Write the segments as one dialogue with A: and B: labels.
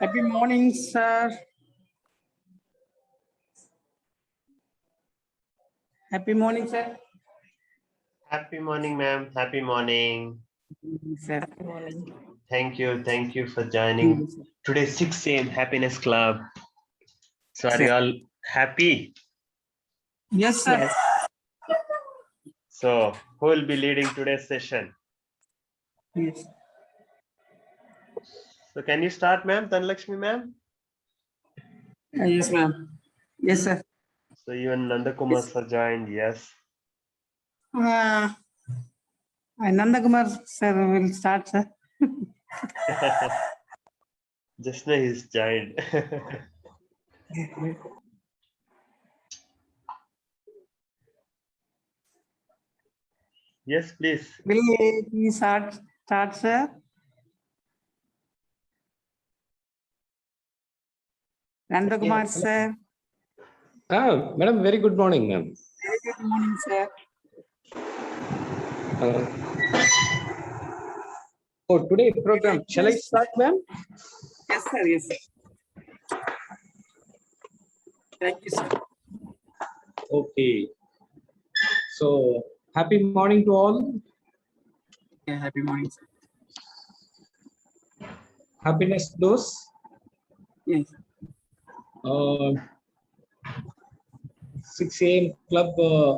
A: Happy morning, sir. Happy morning, sir.
B: Happy morning, ma'am. Happy morning.
A: Sir. Happy morning.
B: Thank you for joining today's 6 a.m. Happiness Club. So are you all happy?
A: Yes, sir. Yes.
B: So who will be leading today's session?
A: Yes.
B: So can you start, ma'am? Dhanlakshmi, ma'am?
A: Yes, ma'am. Yes, sir.
B: So even Nandakumar sir joined, yes.
A: Nandakumar sir will start, sir.
B: Just now he's joined. Yes, please.
A: Will he start, sir? Nandakumar sir.
C: Madam, very good morning, ma'am.
A: Very good morning, sir.
C: Today program, shall I start, ma'am?
A: Yes, sir. Yes, sir. Thank you, sir.
C: Okay. So, happy morning to all.
A: Yeah, happy morning, sir.
C: Happiness dose.
A: Yes.
C: 6 a.m. club,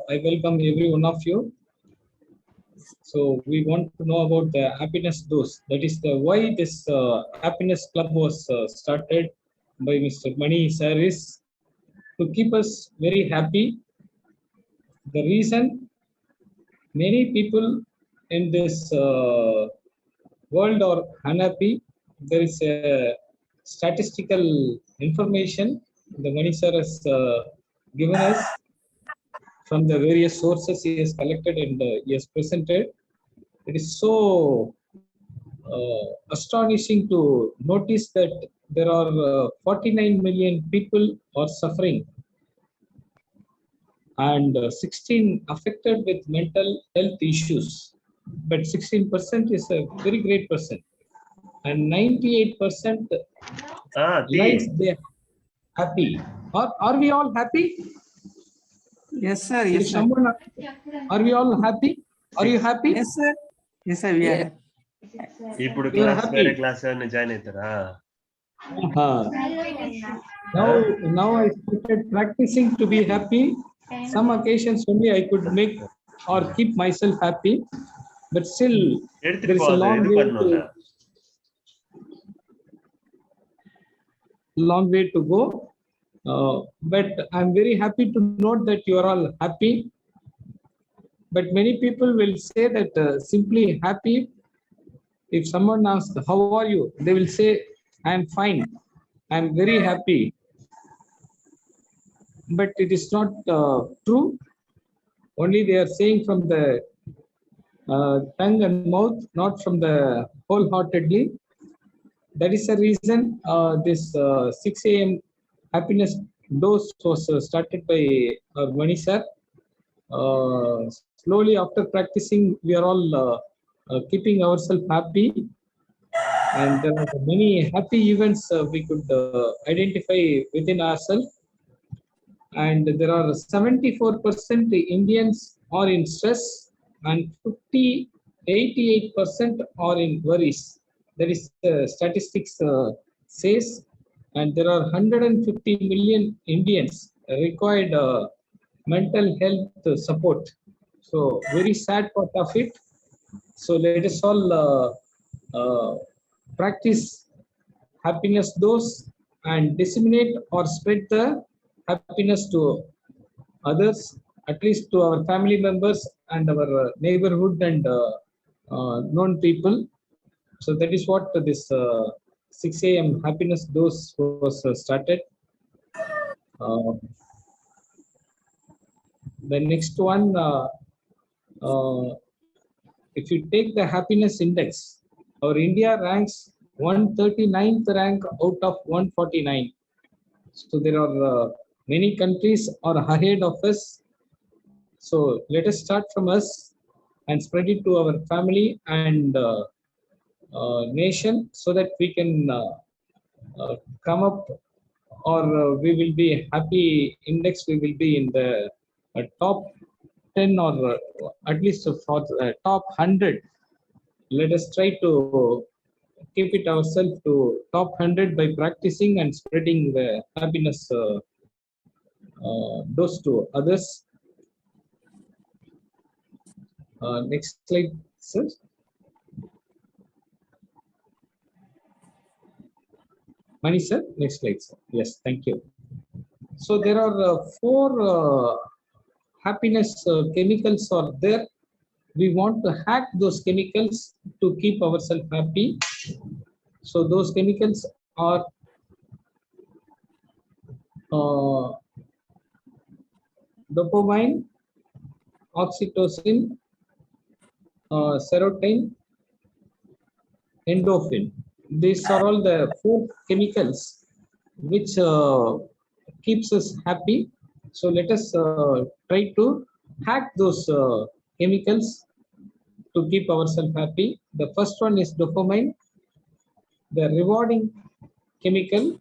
C: I welcome every one of you. So, we want to know about the happiness dose. That is the why this happiness club was started by Mr. Mani sir is to keep us very happy. The reason many people in this world are unhappy. There is a statistical information the Mani sir has given us from the various sources he has collected and he has presented. It is so astonishing to notice that there are 49 million people are suffering and 16 affected with mental health issues. But 16% is a very great percent. And 98% life they are happy. Are we all happy?
A: Yes, sir. Yes,
C: If
A: sir.
C: someone, are we all happy? Are you happy?
A: Yes, sir. Yes, sir. We are.
B: ఇప్పుడు
C: You are
B: class
C: happy.
B: వేరే class ఏమైనా join అవుతారా?
C: Now I started practicing to be happy. Some occasions only I could make or keep myself happy, but still there is a long way to go. But I'm very happy to note that you are all happy. But many people will say that simply happy. If someone asks, how are you? They will say, I'm fine. I'm very happy. But it is not true. Only they are saying from the tongue and mouth, not from the wholeheartedly. That is the reason this 6 a.m. happiness dose was started by Mani sir. Slowly after practicing, we are all keeping ourselves happy. And there are many happy events we could identify within ourselves. And there are 74% Indians are in stress and 88% are in worries. That is statistics says, and there are 150 million Indians required mental health support. So very sad part of it. So let us all practice happiness dose and disseminate or spread the happiness to others, at least to our family members and our neighborhood and known people. So that is what this 6 a.m. happiness dose was started. The next one, if you take the happiness index, our India ranks 139th rank out of 149. So there are many countries are ahead of us. So let us start from us and spread it to our family and nation, so that we can come up, or we will be happy index, we will be in the top 10, or at least for top 100. Let us try to keep it ourselves to top 100 by practicing and spreading the happiness dose to others. Next slide, sir. Mani sir, next slide, sir. Yes, thank you. So there are four happiness chemicals are there. We want to hack those chemicals to keep ourselves happy. So those chemicals are dopamine, oxytocin, serotonin, endorphin. These are all the four chemicals which keeps us happy. So let us try to hack those chemicals to keep ourselves happy. The first one is dopamine, the rewarding chemical.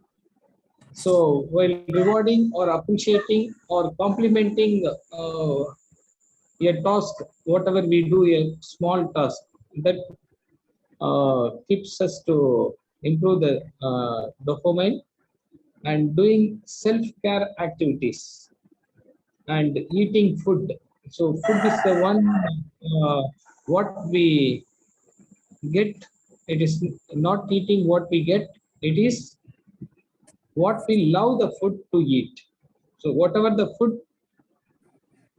C: So while rewarding or appreciating or complimenting a task, whatever we do, a small task, that keeps us to improve the dopamine. And doing self-care activities and eating food. So food is the one what we get. It is not eating what we get, it is what we love the food to eat. So whatever the food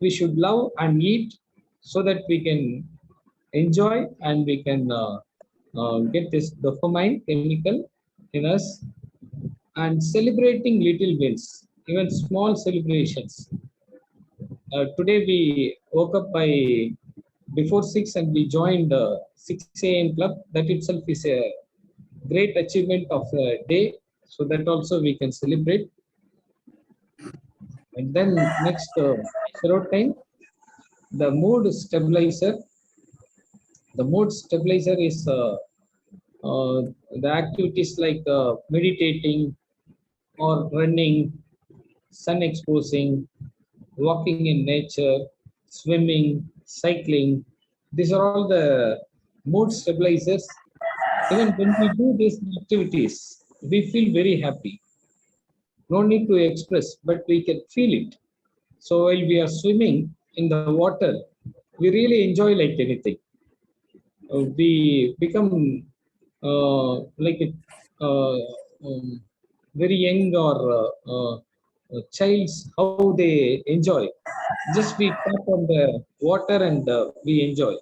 C: we should love and eat, so that we can enjoy and we can get this dopamine chemical in us. And celebrating little wins, even small celebrations. Today we woke up by before 6 and we joined 6 a.m. club. That itself is a great achievement of the day. So that also we can celebrate. And then next, serotonin, the mood stabilizer. The mood stabilizer is the activities like meditating or running, sun exposing, walking in nature, swimming, cycling. These are all the mood stabilizers. Even when we do these activities, we feel very happy. No need to express, but we can feel it. So while we are swimming in the water, we really enjoy like anything. We become like a very young or childs, how they enjoy. Just we tap on the water and we enjoy.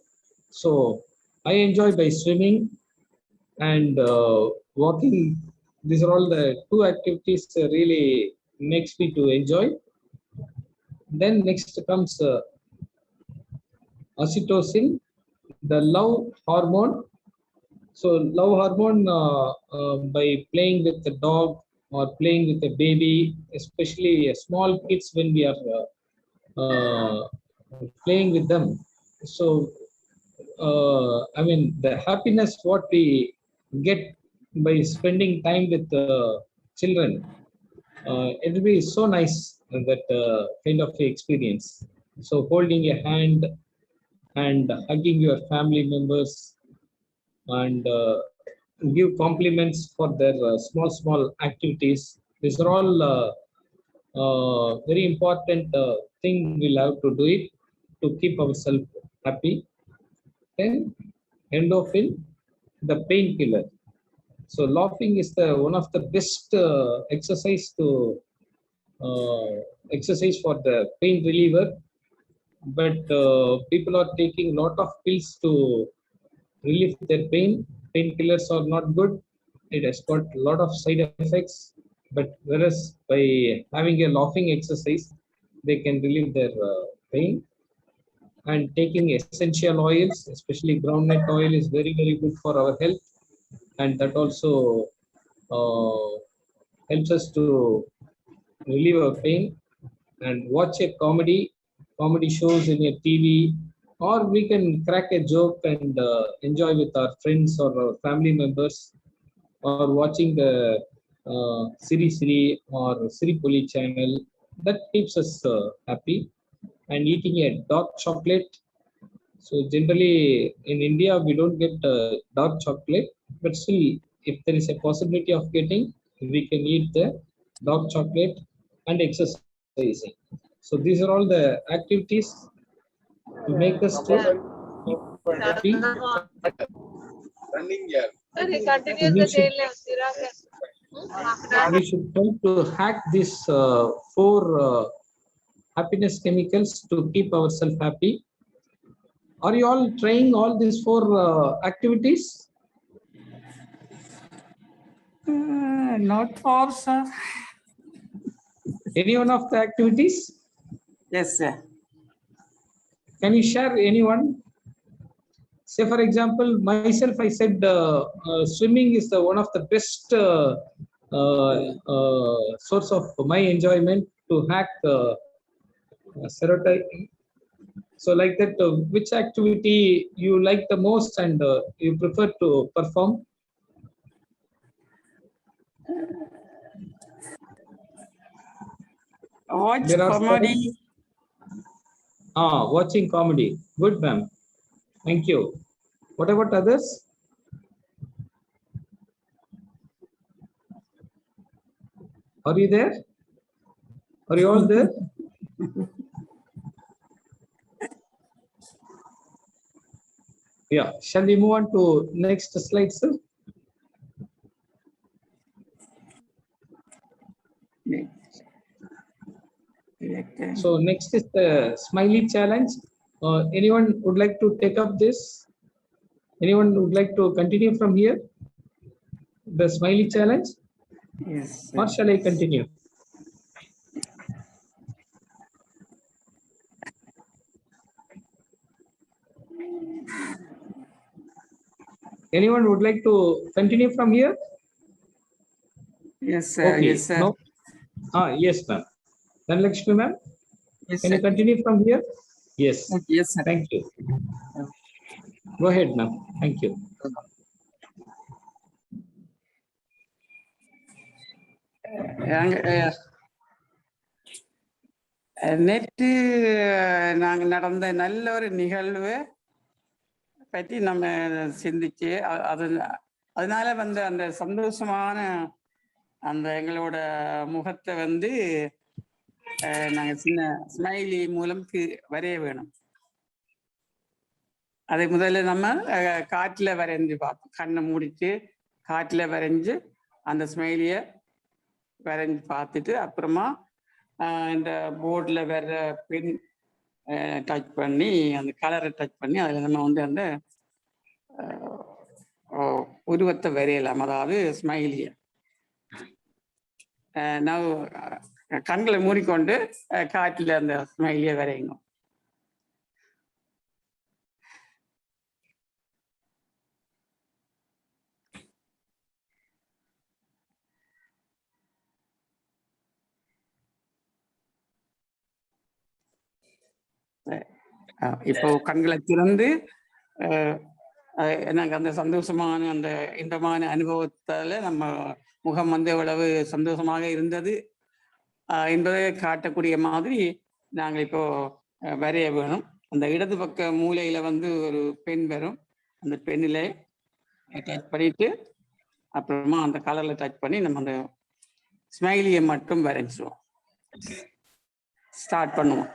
C: So I enjoy by swimming and walking. These are all the two activities really makes me to enjoy. Then next comes oxytocin, the love hormone. So love hormone, by playing with the dog or playing with a baby, especially small kids, when we are playing with them. So I mean, the happiness what we get by spending time with children, it will be so nice, that kind of experience. So holding a hand and hugging your family members and give compliments for their small activities. These are all very important thing. We'll have to do it to keep ourselves happy. Then endorphin, the painkiller. So laughing is the one of the best exercise for the pain reliever. But people are taking lot of pills to relieve their pain. Painkillers are not good. It has got a lot of side effects. But whereas by having a laughing exercise, they can relieve their pain. And taking essential oils, especially groundnut oil, is very good for our health, and that also helps us to relieve our pain. And watch a comedy comedy shows in a TV, or we can crack a joke and enjoy with our friends or our family members, or watching the Siri Siri or Siri Poli channel. That keeps us happy. And eating a dark chocolate. So generally in India we don't get dark chocolate, but still if there is a possibility of getting, we can eat the dark chocolate and exercising. So these are all the activities to make us to happy. We should try to hack these four happiness chemicals to keep ourselves happy. Are you all trying all these four activities?
A: Not for, sir.
C: Any one of the activities?
A: Yes, sir.
C: Can you share anyone? Say, for example, myself, I said swimming is one of the best source of my enjoyment to hack serotonin. So like that, which activity you like the most and you prefer to perform?
A: Watch
C: There are
A: comedy.
C: watching comedy. Good, ma'am. Thank you. What about others? Are you there? Are you all there? Yeah. Shall we move on to next slide, sir? So next is the smiley challenge. Anyone would like to take up this? Anyone would like to continue from here? The smiley challenge?
A: Yes,
C: Or
A: sir.
C: shall I continue? Anyone would like to continue from here?
A: Yes, sir.
C: Okay.
A: Yes, sir.
C: No? Yes, ma'am. Then Lakshmi, ma'am,
A: Yes,
C: can you
A: sir.
C: continue from here? Yes.
A: Yes, sir.
C: Thank you. Go ahead, ma'am. Thank you.
A: நேற்று நாங்கள் நடந்த நல்ல ஒரு நிகழ்வு பற்றி நம்ம சிந்திச்சு அதனால வந்து அந்த சந்தோஷமான அந்த எங்களோட முகத்தை வந்து நாங்க சின்ன ஸ்மைலி மூலம் வரைய வேணும். அதை முதல்ல நம்ம காற்றுல வரைஞ்சு பார்ப்போம். கண்ணை மூடிட்டு காற்றுல வரைஞ்சு அந்த ஸ்மைலிய வரைஞ்சு பார்த்துட்டு அப்புறமா இந்த போர்டில் வர்ற பென் டச் பண்ணி அந்த கலரை டச் பண்ணி அதில் நம்ம வந்து அந்த உருவத்தை வரையலாம், அதாவது ஸ்மைலிய. நான் கண்களை மூடிக்கொண்டு காற்றில் அந்த ஸ்மைலிய வரையுங்க. இப்போ கண்களை திறந்து எனக்கு அந்த சந்தோஷமான அந்த இன்பமான அனுபவத்தால நம்ம முகம் வந்து எவ்வளவு சந்தோஷமாக இருந்தது என்பதை காட்டக்கூடிய மாதிரி நாங்கள் இப்போ வரைய வேணும். அந்த இடது பக்க மூலையில வந்து ஒரு பென் வரும். அந்த பெண்ணில டச் பண்ணிட்டு அப்புறமா அந்த கலர்ல டச் பண்ணி நம்ம அந்த ஸ்மைலியை மட்டும் வரைஞ்சிடுவோம். ஸ்டார்ட் பண்ணுவோம்.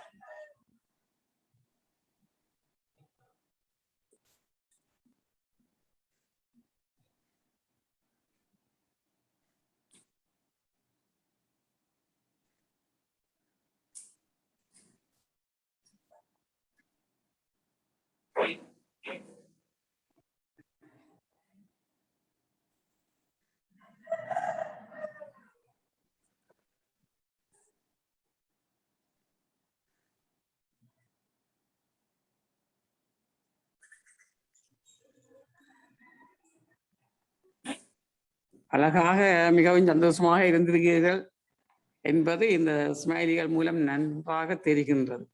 A: அழகாக மிகவும் சந்தோஷமாக இருந்திருக்கிறீர்கள் என்பது இந்த ஸ்மைலிகள் மூலம் நன்றாக தெரிகின்றது.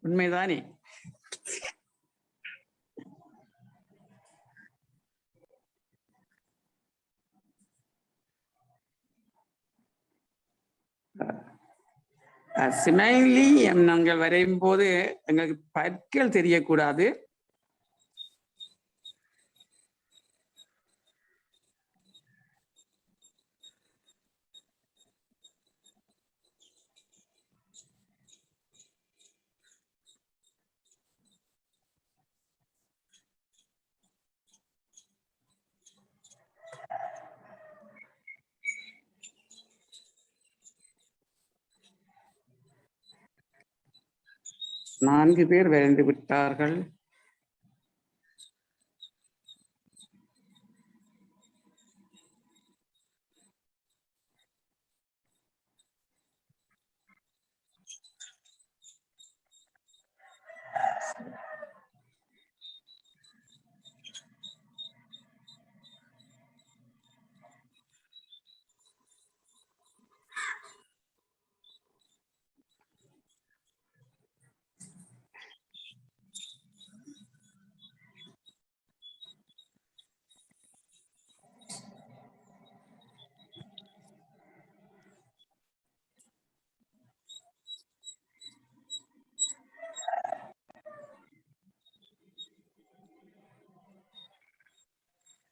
A: உண்மைதானே? சிமைலி நாங்கள் வரையும் போது எங்களுக்கு பற்கள் தெரியக்கூடாது. நான்கு பேர் வரைந்து விட்டார்கள்.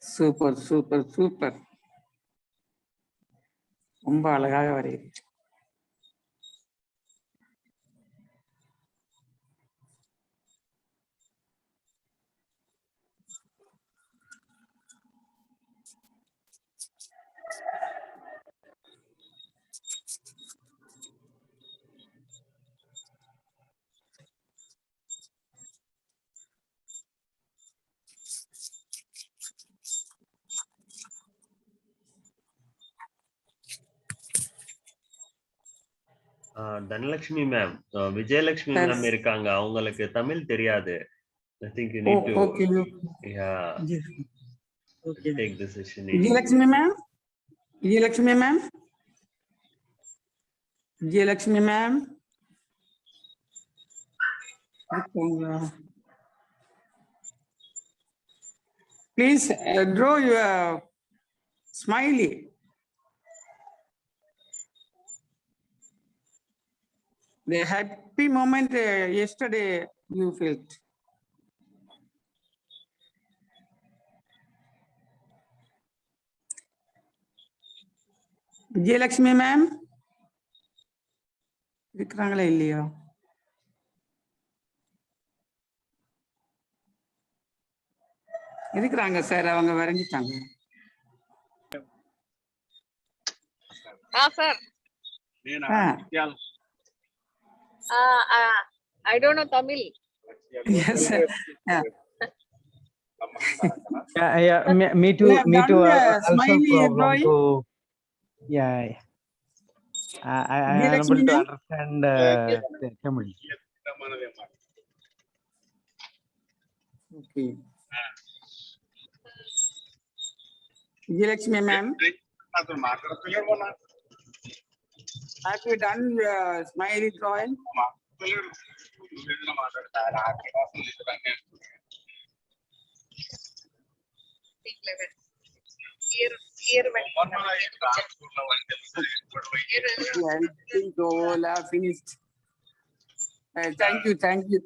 A: Super super super. ரொம்ப அழகாக வரைகிறீர்கள்.
B: தனலட்சுமி மேம், விஜயலட்சுமி மேம் இருக்காங்க, அவங்களுக்கு தமிழ் தெரியாது. I think you need to take the session.
A: Vijayalakshmi ma'am, Vijayalakshmi ma'am, Vijayalakshmi ma'am, please draw your smiley. The happy moment yesterday you felt. Vijayalakshmi ma'am இருக்கிறாங்களா இல்லையா? இருக்கிறாங்க சார், அவங்க வரைஞ்சிட்டாங்க.
D: Sir. I don't know Tamil.
A: Yes sir.
E: Me too. Me too. Also
A: Smiley
E: problem
A: drawing.
E: to. Yeah. I am unable to understand Tamil.
A: Okay. Vijayalakshmi ma'am, have you done smiley drawing? I think all are finished. Thank you.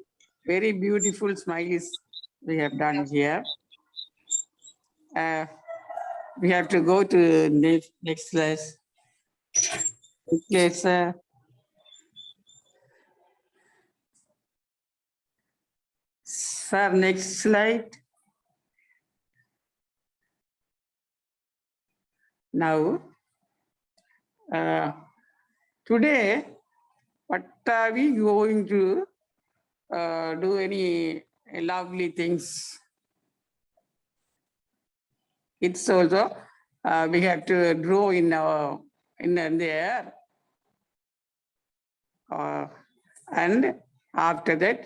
A: Very beautiful smileys we have done here. We have to go to next slide. Okay, sir. Sir, next slide. Now, today, what are we going to do any lovely things? It's also we have to draw in the air, and after that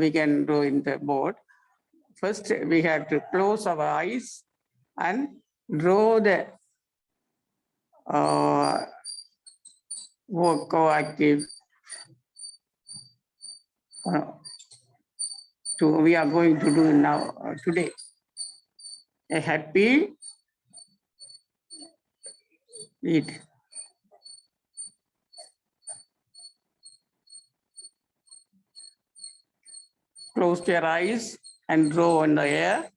A: we can draw in the board. First, we have to close our eyes and draw the coactive we are going to do now today. A happy eat. Close your eyes and draw in the air.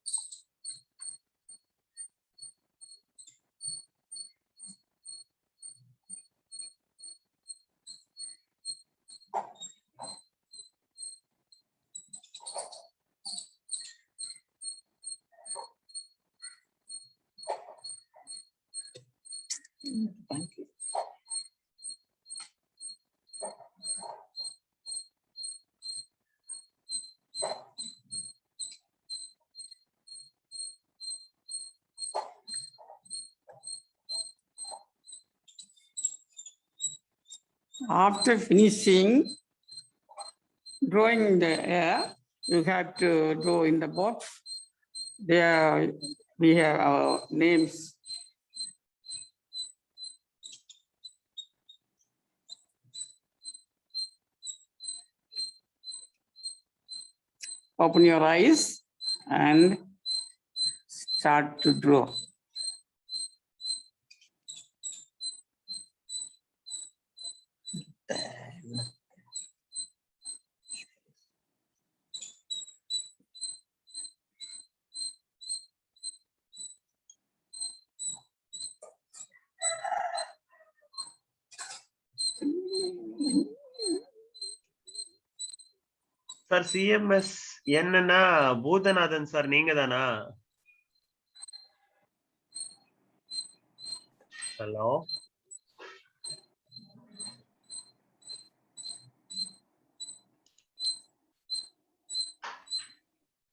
A: Thank you. After finishing drawing in the air, you have to draw in the box. There we have our names. Open your eyes and start to draw.
B: Sir, CMS என்னன்னா பூதநாதன் sir நீங்க தானா? Hello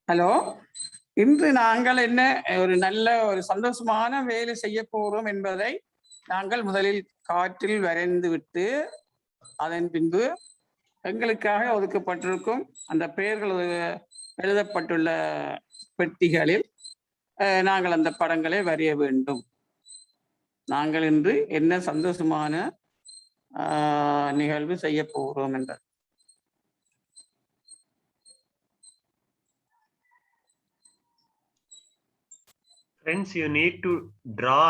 A: hello, இன்று நாங்கள் என்ன ஒரு நல்ல ஒரு சந்தோஷமான வேலை செய்ய போறோம் என்பதை நாங்கள் முதலில் காற்றில் வரைந்து விட்டு அதன் பின்பு எங்களுக்காக ஒதுக்கப்பட்டிருக்கும் அந்த பெயர்கள் எழுதப்பட்டுள்ள பெட்டிகளில் நாங்கள் அந்த படங்களை வரைய வேண்டும். நாங்கள் இன்று என்ன சந்தோஷமான நிகழ்வு செய்ய போகிறோம் என்ற
B: Friends, you need to draw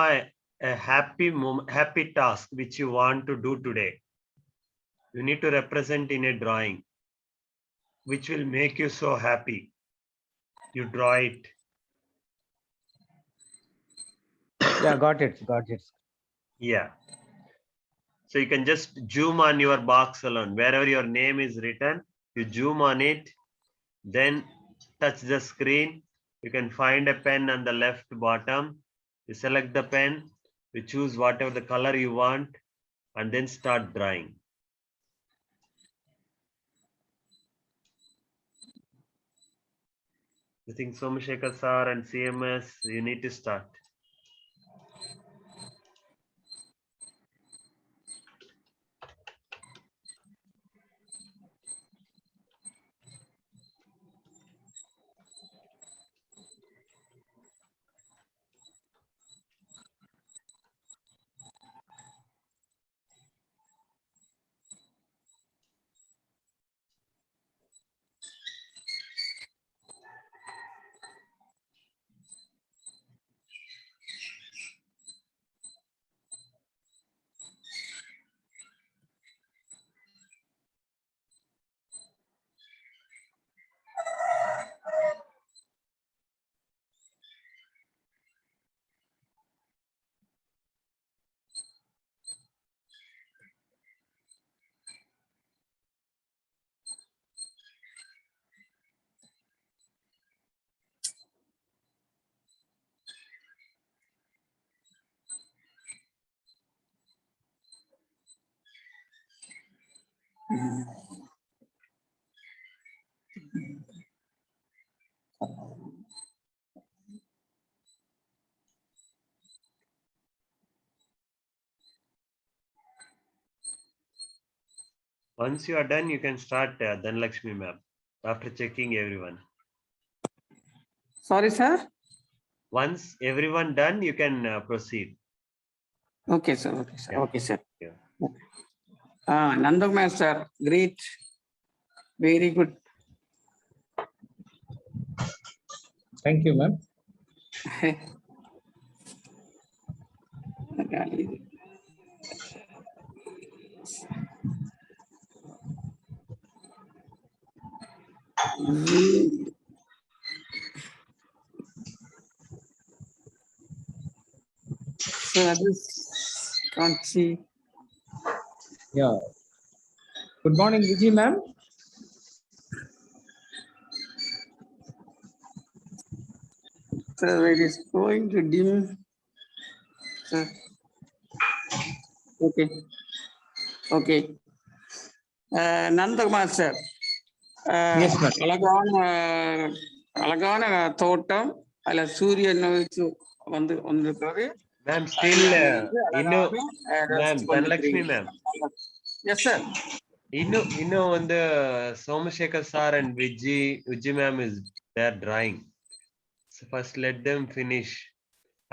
B: a happy task which you want to do today. You need to represent in a drawing which will make you so happy. You draw it.
E: Yeah, got it.
B: Yeah. So you can just zoom on your box alone. Wherever your name is written, you zoom on it, then touch the screen. You can find a pen on the left bottom. You select the pen, you choose whatever the color you want, and then start drawing. I think Somashekar sir and CMS, you need to start. Once you are done, you can start Dhanlakshmi ma'am after checking everyone.
A: Sorry, sir.
B: Once everyone done, you can proceed.
A: Okay, sir. Okay, sir.
B: Yeah.
A: Okay, sir.
B: Yeah.
A: Nandakumar sir, great Very good.
C: Thank you, ma'am.
A: So that is Conchi.
C: Yeah. Good morning, Viji ma'am.
A: So it is going to dim. So, okay. Okay. Nandakumar sir.
C: Yes, ma'am.
A: அழகான தோட்டம் அதுல சூரியன் வச்சு வந்திருக்காரு.
B: Ma'am, still, ma'am, Dhanlakshmi ma'am.
A: Yes, sir.
B: On the Somashekar sir and Vijay ma'am is there drawing. So first let them finish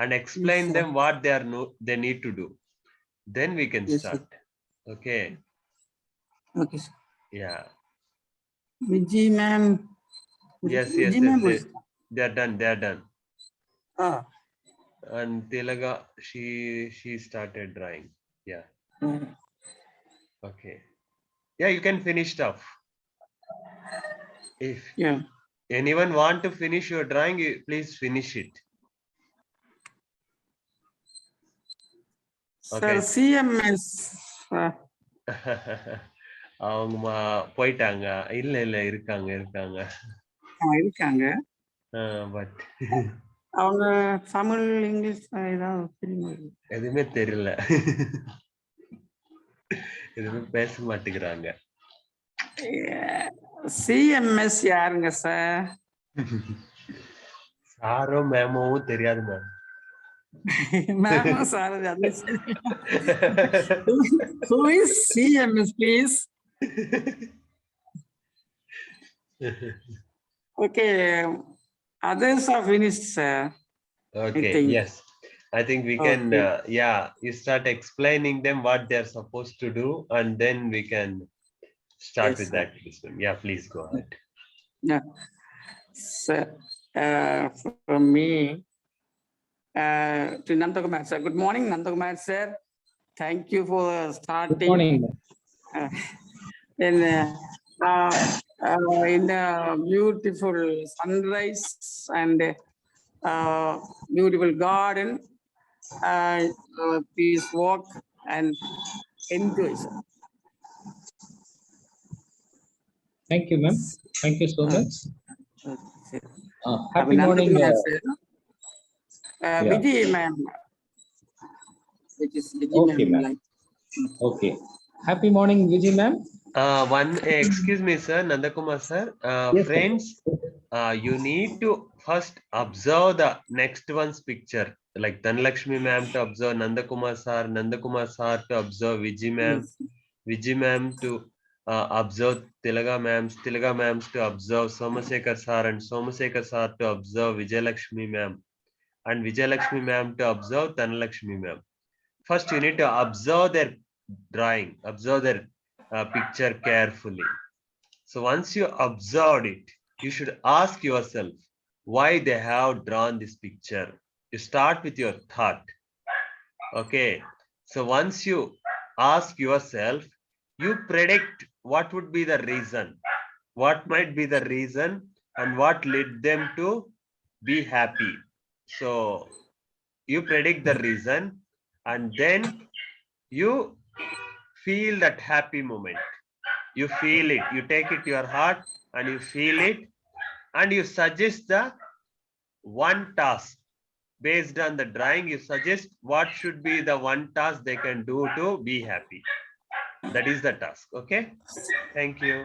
B: and explain
A: Yes,
B: them what they need to do. Then we can
A: Yes,
B: start. Okay.
A: Okay, sir.
B: Yeah.
A: Vijay ma'am.
B: Yes.
A: Vijay ma'am was.
B: They are done.
A: Ah.
B: And Tilaga, she started drawing. Yeah. Okay. Yeah, you can finish stuff. If
A: Yeah.
B: anyone want to finish your drawing, please finish it.
A: Sir, CMS.
B: அவங்க போயிட்டாங்க. இல்ல இருக்காங்க.
A: இருக்காங்க.
B: But
A: அவங்க Tamil English ஏதாவது தெரியுமா?
B: எதுவுமே தெரியல. எதுவுமே பேச மாட்டேங்கிறாங்க.
A: CMS யாருங்க சார்?
B: சாரோ மேமோ தெரியாது ma'am.
A: மேமோ sir. Who is CMS, please? Okay, others are finished, sir.
B: Okay, yes. I think we can, you start explaining them what they're supposed to do, and then we can start with that. Yeah, please go ahead.
A: Yeah. Sir, from me, to Nandakumar, sir. Good morning, Nandakumar, sir. Thank you for starting.
C: Good morning.
A: In a beautiful sunrise and beautiful garden, please walk and enjoy, sir.
C: Thank you, ma'am. Thank you so much. Happy
A: Abhinandan
C: morning.
A: Vijay ma'am. Which is Vijay
C: Okay,
A: ma'am.
C: ma'am. Okay. Happy morning, Vijay ma'am.
B: Excuse me, sir, Nandakumar sir.
C: Yes,
B: Friends, you need to first observe the next one's picture. Like Dhanlakshmi ma'am to observe Nandakumar sir to observe Vijay ma'am,
A: Yes.
B: Vijay ma'am to observe Tilaga ma'ams to observe Somashekar sir, and Somashekar sir to observe Vijayalakshmi ma'am, and Vijayalakshmi ma'am to observe Dhanlakshmi ma'am. First, you need to observe their drawing, observe their picture carefully. So once you observed it, you should ask yourself why they have drawn this picture. You start with your thought. Okay. So once you ask yourself, you predict what would be the reason, what might be the reason, and what led them to be happy. So you predict the reason, and then you feel that happy moment. You feel it, you take it to your heart and you feel it, and you suggest the one task based on the drawing. You suggest what should be the one task they can do to be happy. That is the task. Okay, thank you.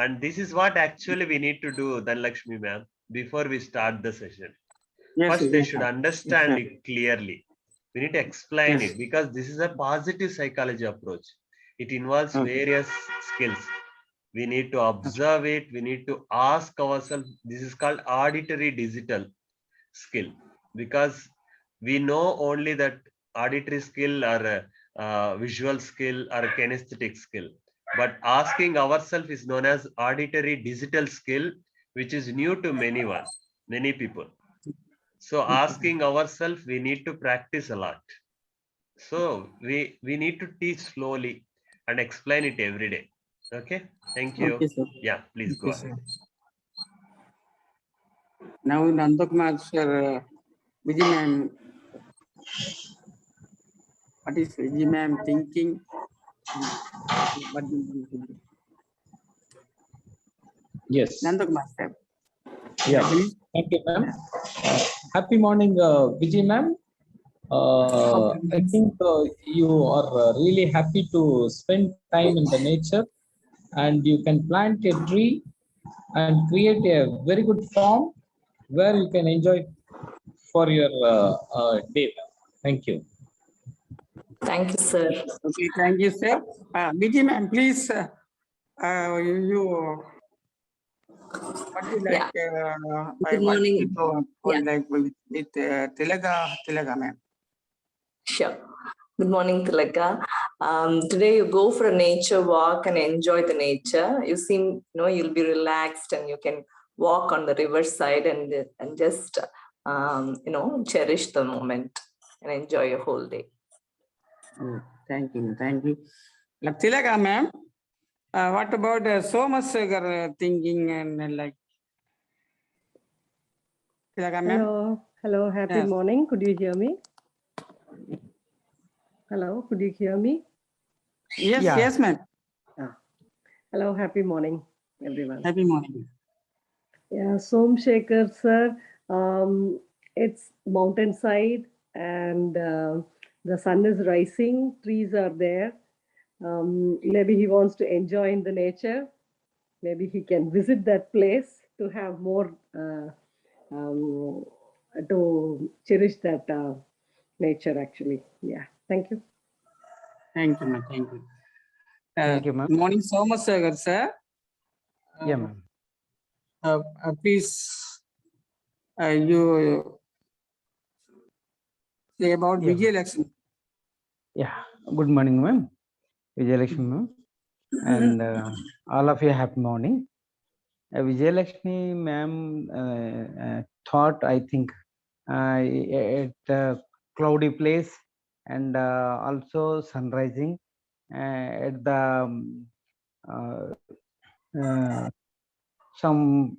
B: And this is what actually we need to do, Dhanlakshmi ma'am, before we start the session.
A: Yes,
B: First,
A: sir.
B: they
A: Yes,
B: should
A: sir.
B: understand
A: Yes,
B: it clearly. We need to explain
A: Yes.
B: it, because this is a positive psychology approach. It involves
A: Okay.
B: various skills. We need to observe it. We need to ask ourselves. This is called auditory digital skill, because we know only that auditory skill or visual skill or kinesthetic skill. But asking ourselves is known as auditory digital skill, which is new to many people. So asking ourselves, we need to practice a lot. So we need to teach slowly and explain it every day. Okay, thank you.
A: Okay, sir.
B: Yeah, please go
A: Okay,
B: ahead.
A: sir. Now Nandakumar sir, Vijay ma'am, what is Vijay ma'am thinking? What do you think?
C: Yes.
A: Nandakumar sir.
C: Yeah.
A: Please.
C: Thank you, ma'am. Happy morning, Vijay ma'am. I think you are really happy to spend time in the nature, and you can plant a tree and create a very good farm where you can enjoy for your day. Thank you.
D: Thank you, sir.
A: Okay, thank you, sir. Vijay ma'am, please, you what do you like? I
D: Good
A: want
D: morning.
A: to go
D: Yeah.
A: like with Tilaga ma'am.
D: Sure. Good morning, Tilaka. Today you go for a nature walk and enjoy the nature. You seem, you'll be relaxed and you can walk on the riverside and just, cherish the moment and enjoy your whole day.
A: Thank you, thank you. Tilaga ma'am, what about Somasagar thinking and like Tilaga ma'am?
F: Hello, happy
A: Yes.
F: morning. Could you hear me? Hello, could you hear me?
A: Yes,
E: Yeah.
A: yes, ma'am.
F: Hello, happy morning, everyone.
A: Happy morning.
F: Yeah, Somshekhar sir, it's mountainside and the sun is rising, trees are there. Maybe he wants to enjoy in the nature. Maybe he can visit that place to have more, to cherish that nature actually. Yeah, thank you.
A: Thank you, ma'am. Thank you.
E: Thank you, ma'am.
A: Morning, Somasagar, sir.
E: Yeah, ma'am.
A: Please, you say about
E: Yeah,
A: Vijay Lakshmi.
E: Yeah. Good morning, ma'am. Vijayalakshmi, ma'am. And all of you, happy morning. Vijayalakshmi, ma'am, thought, I think, at a cloudy place and also sun rising at the some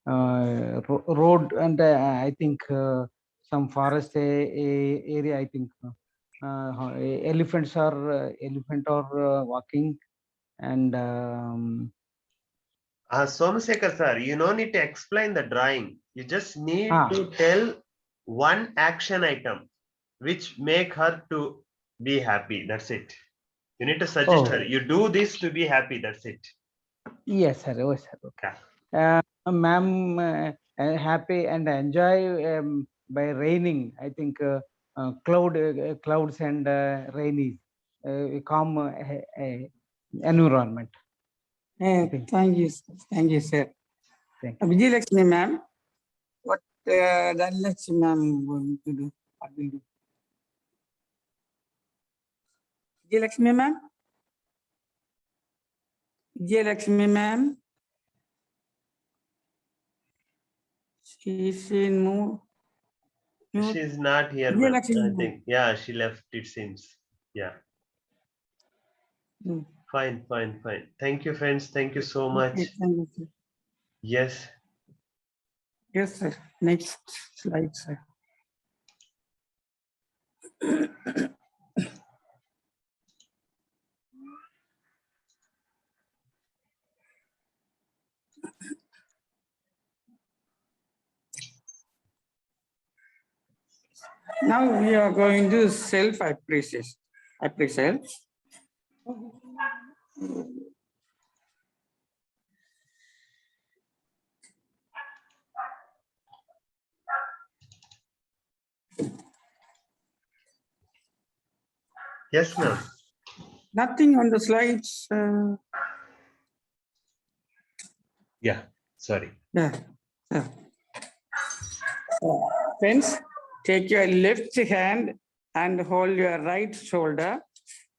E: road and I think some forest area. I think elephants are walking and
B: Somasekhar sir, you don't need to explain the drawing. You just need
E: Ah.
B: to tell one action item which make her to be happy. That's it. You need to suggest
E: Oh.
B: her. You do this to be happy. That's it.
E: yes, sir. Oh, sir. Okay.
B: Yeah.
E: Ma'am, happy and enjoy by raining. I think clouds and rainy, calm environment.
A: Thank you, sir.
E: Thank you.
A: Vijay Lakshmi, ma'am. What Dhanlakshmi, ma'am, going to do? What will do? Vijay Lakshmi, ma'am. Vijay Lakshmi, ma'am. She's in mood.
B: She's not here,
A: Vijay
B: ma'am.
A: Lakshmi,
B: I
A: ma'am.
B: think. Yeah, she left, it seems. Yeah.
A: Hmm.
B: Fine. Thank you, friends. Thank you so much.
A: Okay, thank you, sir.
B: Yes.
A: Yes, sir. Next slide, sir. Now we are going to self-appreciation.
B: Yes, ma'am.
A: Nothing on the slides.
B: Yeah. Sorry.
A: Yeah. Friends, take your left hand and hold your right shoulder.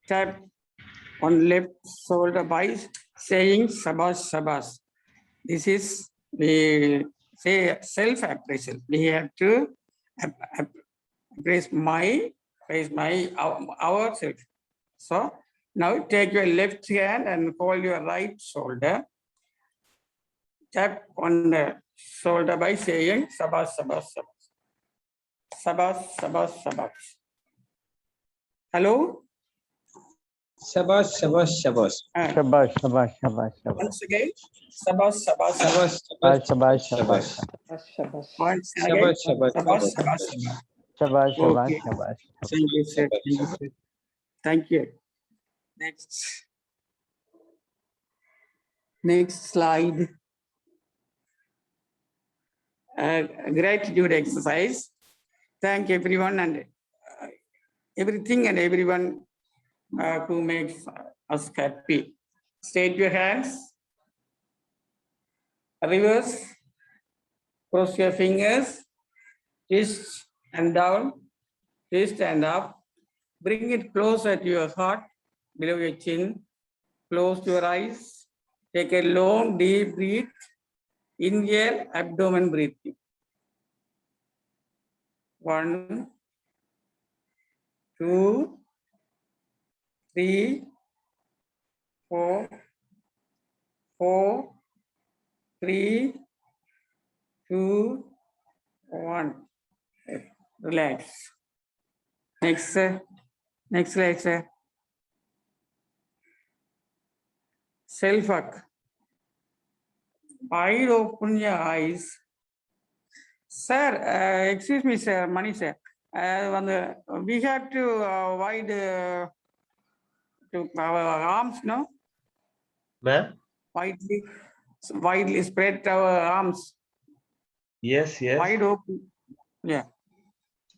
A: Tap on left shoulder by saying Shabash, Shabash. This is the say self-appraisal. We have to praise ourselves. So now take your left hand and hold your right shoulder. Tap on the shoulder by saying Shabash, Shabash, Shabash. Shabash, Shabash, Shabash. Hello?
C: Shabash, shabash, shabash.
E: Shabash, shabash, shabash, shabash.
A: Once again, Shabash, Shabash, Shabash.
C: Shabash,
E: Shabash,
C: shabash,
E: shabash,
C: shabash.
F: Shabash.
A: Once again,
C: Shabash, shabash,
A: Shabash,
C: shabash.
A: Shabash, Shabash.
E: shabash, shabash,
A: Okay.
E: shabash.
A: Thank you, sir.
C: Shabash,
A: Thank you, sir. Thank you. Next slide. Gratitude exercise. Thank everyone and everything and everyone who makes us happy. Straight your hands. Reverse. Cross your fingers. Twist and down. Twist and up. Bring it closer to your heart, below your chin. Close your eyes. Take a long, deep breath. Inhale, abdomen breathing. 1, 2, 3, 4, 4, 3, 2, 1. Relax. Next, sir. Next slide, sir. Self-hug. Wide open your eyes. Sir, excuse me, sir, Mani, sir. We have to wide to our arms, no?
B: Ma'am?
A: Widely spread our arms.
B: Yes, yes.
A: Wide open. Yeah.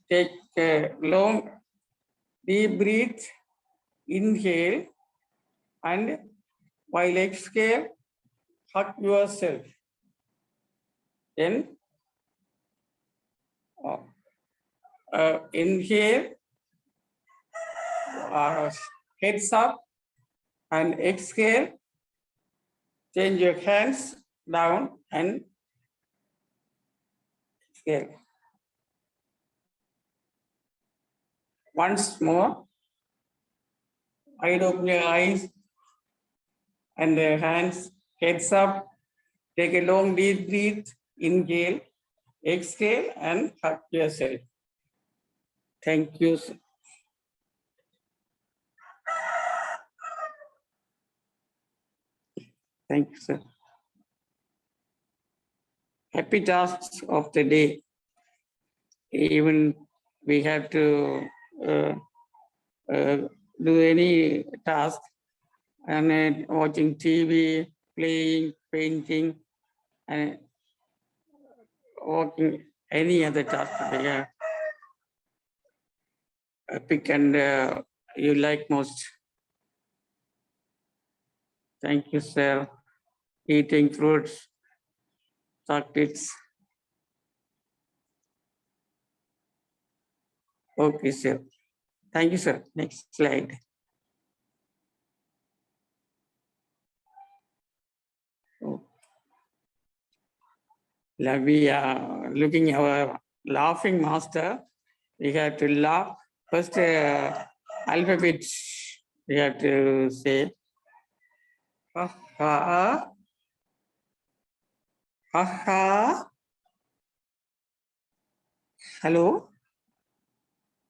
A: Take a long, deep breath. Inhale. And while exhale, hug yourself. Then inhale, heads up, and exhale. Change your hands down and exhale. Once more, wide open your eyes and the hands, heads up. Take a long deep breath. Inhale, exhale, and hug yourself. Thank you, sir. Thank you, sir. Happy tasks of the day. Even we have to do any task and watching TV, playing, painting, and walking, any other task. Pick and you like most. Thank you, sir. Eating fruits, chocolates. Okay, sir. Thank you, sir. Next slide. Oh. Now we are looking at our laughing master. We have to laugh. First alphabet we have to say. Ha ha. Ha ha. Hello.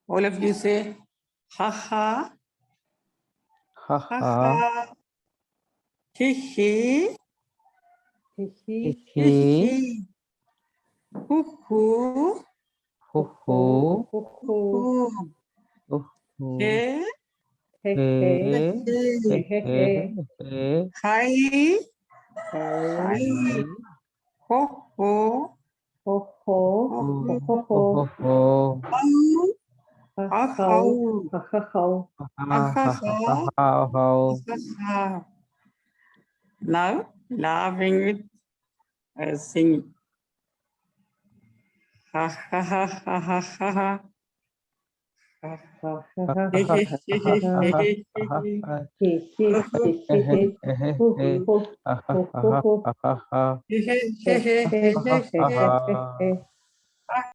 A: All of you say ha ha.
E: Ha
A: Ha
E: ha.
A: ha. He he.
F: He.
E: He.
A: Hoo hoo.
E: Hoo hoo.
F: Hoo.
E: Hoo hoo.
A: He.
F: He.
E: He.
F: He.
E: He. He.
A: Hi.
F: Hi.
E: He.
A: Ho ho.
F: Ho ho.
E: Ho
F: Ho
E: ho
F: ho.
E: ho.
A: Ha
F: Ha
A: how.
F: ha. Ha ha.
E: Ha ha ha ha ha.
A: Now laughing with singing. Ha ha ha ha ha ha.
F: Hey,